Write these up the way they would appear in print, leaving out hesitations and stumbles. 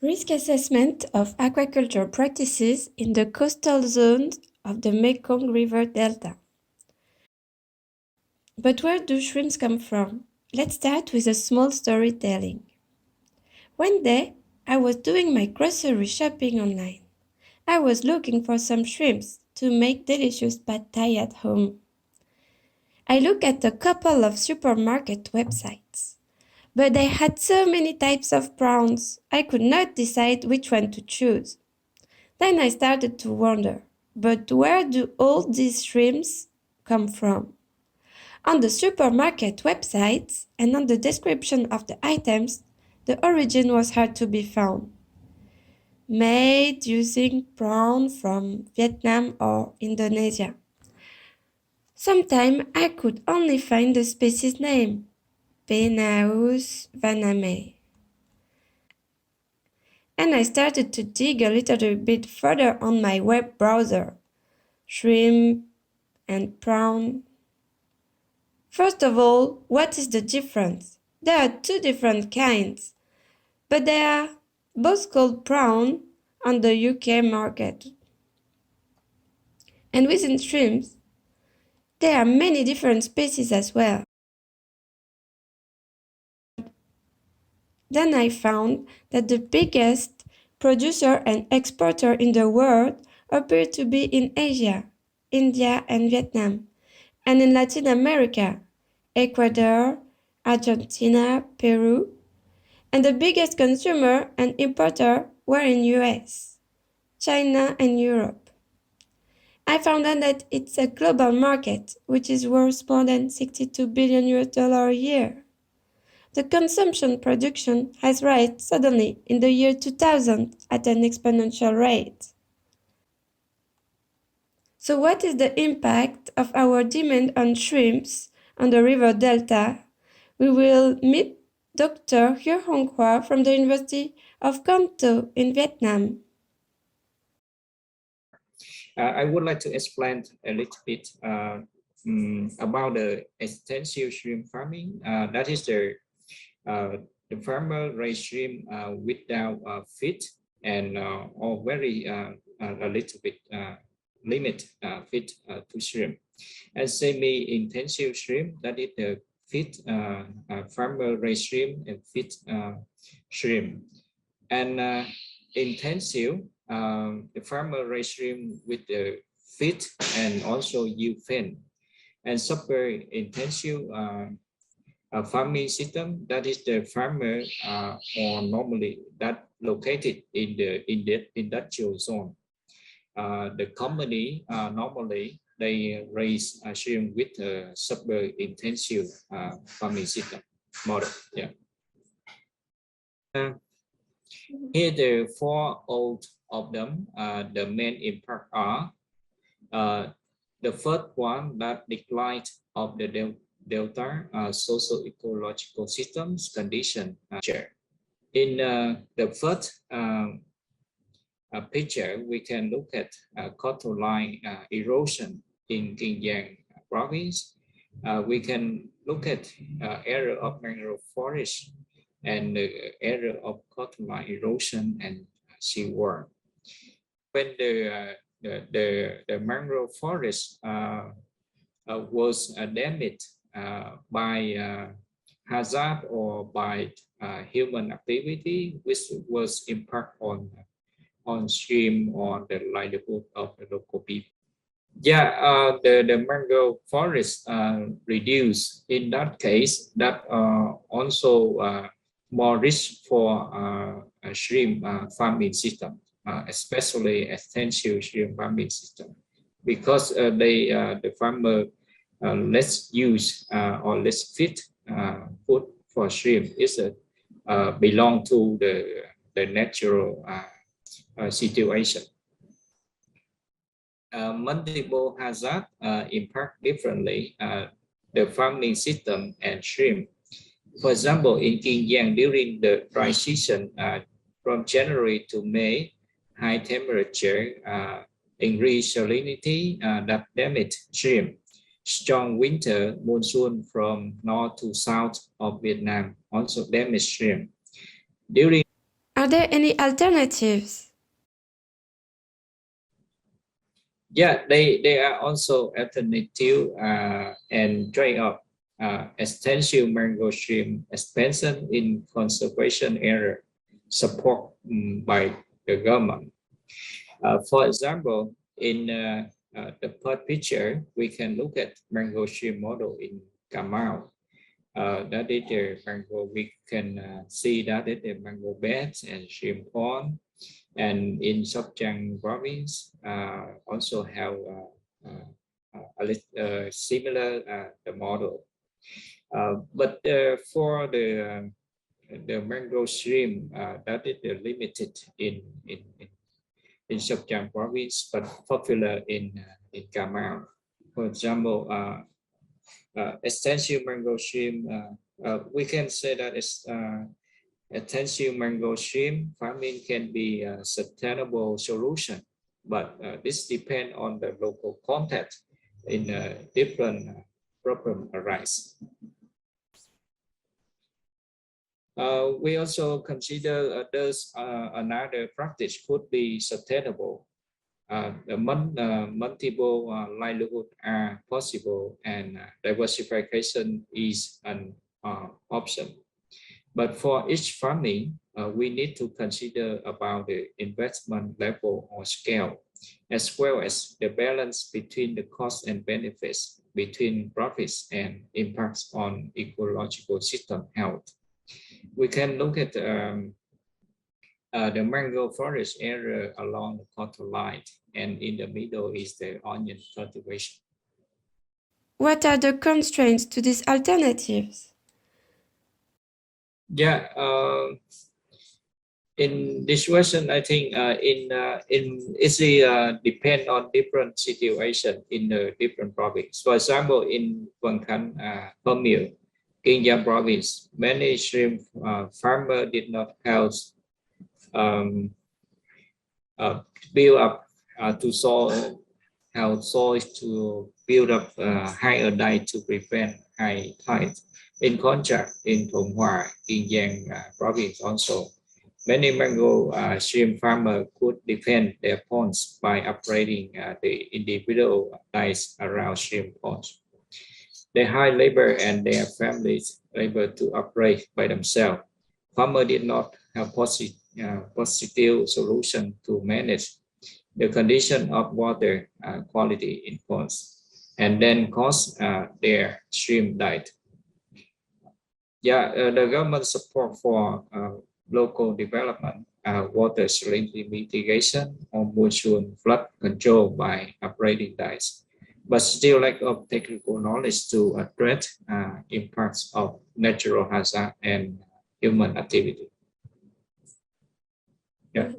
Risk assessment of aquaculture practices in the coastal zones of the Mekong River Delta. But where do shrimps come from? Let's start with a small storytelling. One day, I was doing my grocery shopping online. I was looking for some shrimps to make delicious pad thai at home. I looked at a couple of supermarket websites, but they had so many types of prawns, I could not decide which one to choose. Then I started to wonder, but where do all these shrimps come from? On the supermarket websites and on the description of the items, the origin was hard to be found. Made using prawn from Vietnam or Indonesia. Sometimes I could only find the species name, Penaeus vaname. And I started to dig a little bit further on my web browser. Shrimp and prawn. First of all, what is the difference? There are two different kinds, but they are both called prawn on the UK market. And within shrimps, there are many different species as well. Then I found that the biggest producer and exporter in the world appear to be in Asia, India and Vietnam, and in Latin America, Ecuador, Argentina, Peru, and the biggest consumer and importer were in US, China and Europe. I found out that it's a global market which is worth more than $62 billion a year. The consumption production has risen suddenly in the year 2000 at an exponential rate. So what is the impact of our demand on shrimps on the river delta? We will meet Dr. Hieu Hong Hua from the University of Can Tho in Vietnam. I would like to explain a little bit about the extensive shrimp farming. That is the farmer raise shrimp without feed and or very a little bit limit feed to shrimp. And semi-intensive shrimp, that is the feed farmer raise shrimp and feed shrimp. And intensive, the farmer raise shrimp with the feed and also use fin. And super intensive farming system, that is the farmer or normally that located in the industrial zone. The company normally they raise shrimp with a super intensive farming system model. Yeah. Here the four old of them. The main impact are the first one, that decline of the delta socio-ecological systems condition. In the first picture, we can look at coastal line erosion in Xinjiang province. We can look at area of mangrove forest and the area of coastal line erosion and seawater. When the mangrove forest was damaged by hazard or by human activity, which was impact on stream or the livelihood of the local people. Yeah, the mangrove forest reduced. In that case, that also more risk for shrimp farming system, especially extensive shrimp farming system, because the farmer less use or less fit food for shrimp is belong to the natural situation. Multiple hazards impact differently the farming system and shrimp. For example, in Xinjiang during the dry season from January to May, high temperature, increased salinity that damage shrimp. Strong winter monsoon from north to south of Vietnam also damage shrimp. Are there any alternatives? Yeah, they are also alternative and trade-off. Extensive mango stream expansion in conservation area support by the government. For example, in the third picture, we can look at mango stream model in Camao. That is the mango. We can see that is the mango beds and stream pond, and in Sopchang province also have similar the model. But for the mangrove stream, that is limited in Sopchang province, but popular in Cà Mau. For example, extensive mangrove stream, we can say that it's extensive mangrove stream farming can be a sustainable solution, but this depends on the local context in different problem arise. We also consider there's another practice could be sustainable. The multiple livelihood are possible, and diversification is an option. But for each farming, we need to consider about the investment level or scale, as well as the balance between the cost and benefits, between profits and impacts on ecological system health. We can look at the mangrove forest area along the contour line, and in the middle is the onion cultivation. What are the constraints to these alternatives? Yeah, in this question, I think in it's depend on different situation in the different province. For example, in Quảng Khánh, Pamir, Kiên Giang province, many shrimp farmer did not have um, build up to soil, how soil to build up higher diet to prevent high tide. In contrast, in Thuận Hòa, Kiên Giang province also, many mango shrimp farmers could defend their ponds by upgrading the individual diets around shrimp ponds. They hire labor and their families able to operate by themselves. Farmers did not have positive solution to manage the condition of water quality in ponds, and then cause their stream died. Yeah, the government support for local development, water salinity mitigation, or monsoon flood control by upgrading dikes, but still lack of technical knowledge to address impacts of natural hazard and human activity. Yeah.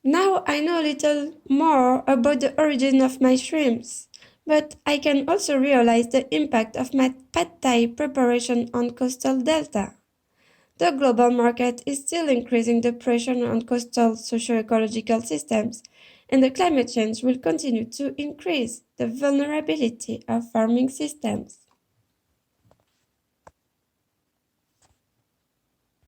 Now I know a little more about the origin of my shrimps, but I can also realize the impact of my pad thai preparation on coastal delta. The global market is still increasing the pressure on coastal socio-ecological systems, and the climate change will continue to increase the vulnerability of farming systems.